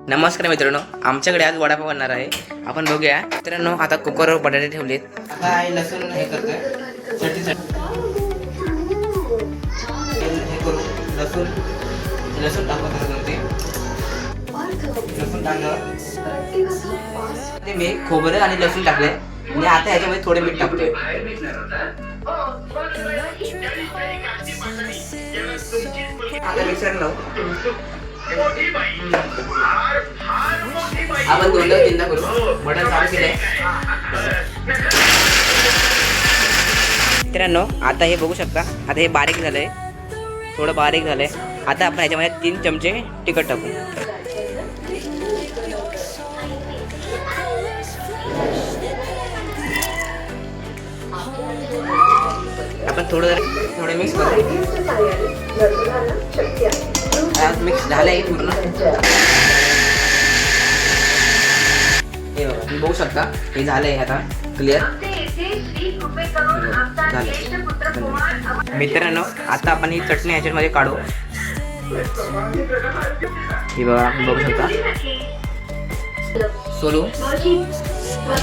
नमस्कार मित्रांनो, आमच्याकडे आज वडापाव बनणार आहे. आपण बघूया. मित्रांनो, आता कुकरवर बटाटे ठेवलेत. आता आई लसूण हे करतोय. हे करू लसूण टाकत होते. लसूण टाकल्यावर मी खोबरं आणि लसूण टाकले आणि आता ह्याच्यामध्ये थोडे मीठ टाकतोय. आता मिक्सर लावू. आपण दोनदा तीनदा करू. बटन चालू केलंय. मित्रांनो, आता हे बघू शकता. आता हे बारीक झालंय, थोडं बारीक झालंय. आता आपण ह्याच्यामध्ये 3 चमचे तिखट टाकू. आपण थोडं मिक्स करू. मिक्स झालंय पूर्ण. हे बघा, तुम्ही बघू शकता. हे झालंय आता क्लिअर झालं. मित्रांनो, आता आपण ही चटणी ह्याच्यामध्ये काढू. हे बघा, बघू शकता. सोलू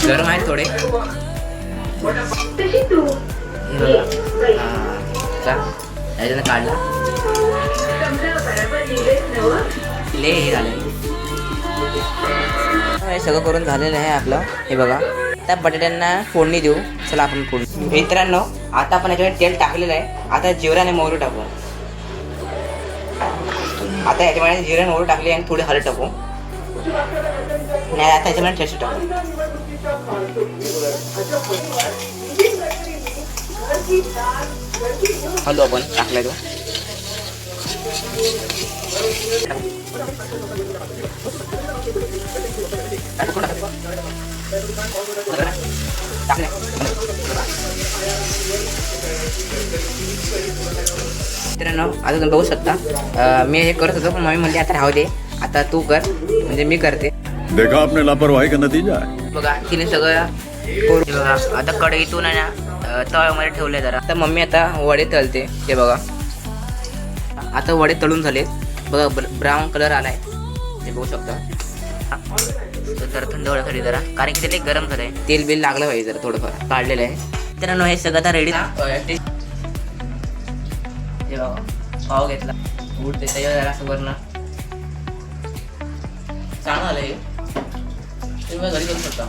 गरम आहे थोडे. याच्यानं काढला. हे झालं. हे सगळं करून झालेलं आहे आपलं. हे बघा, त्या बटाट्यांना फोडणी देऊ. चला आपण फोडणी. मित्रांनो, आता आपण याच्यामध्ये तेल टाकलेलं आहे. आता जिरा आणि मोहरी टाकू. आता याच्यामध्ये जिरा मोहरी टाकली आणि थोडी हळद टाकू. नाही, आता याच्यामध्ये ठेचू टाकू. हळद आपण टाकलाय तो. मित्रांनो, आता तुम्ही बघू शकता. मी हे करत होतो, पण मम्मी म्हणते आता राहू दे, आता तू कर, म्हणजे मी करते. देखा आपने लापरवाही का नतीजा है. बघा, तिने सगळं करून. बघा, आता कढईतून आहे ना तव्यामध्ये ठेवले जरा. आता मम्मी आता वडे तळते. हे बघा, आता वडे तळून झालेत. बघा, ब्राऊन कलर आलाय. ते बघू शकता. जरा थंड होण्यासाठी जरा, कारण की ते गरम झालंय. तेल बिल लागलं पाहिजे जरा थोडंफार. काढलेलं आहे. मित्रांनो, हे सगळं आता रेडी. हे बघा, पाव घेतला. उठते त्याच्यावर जरा असं वरण चांगलं झालं. हे तुम्ही घरी करू शकता.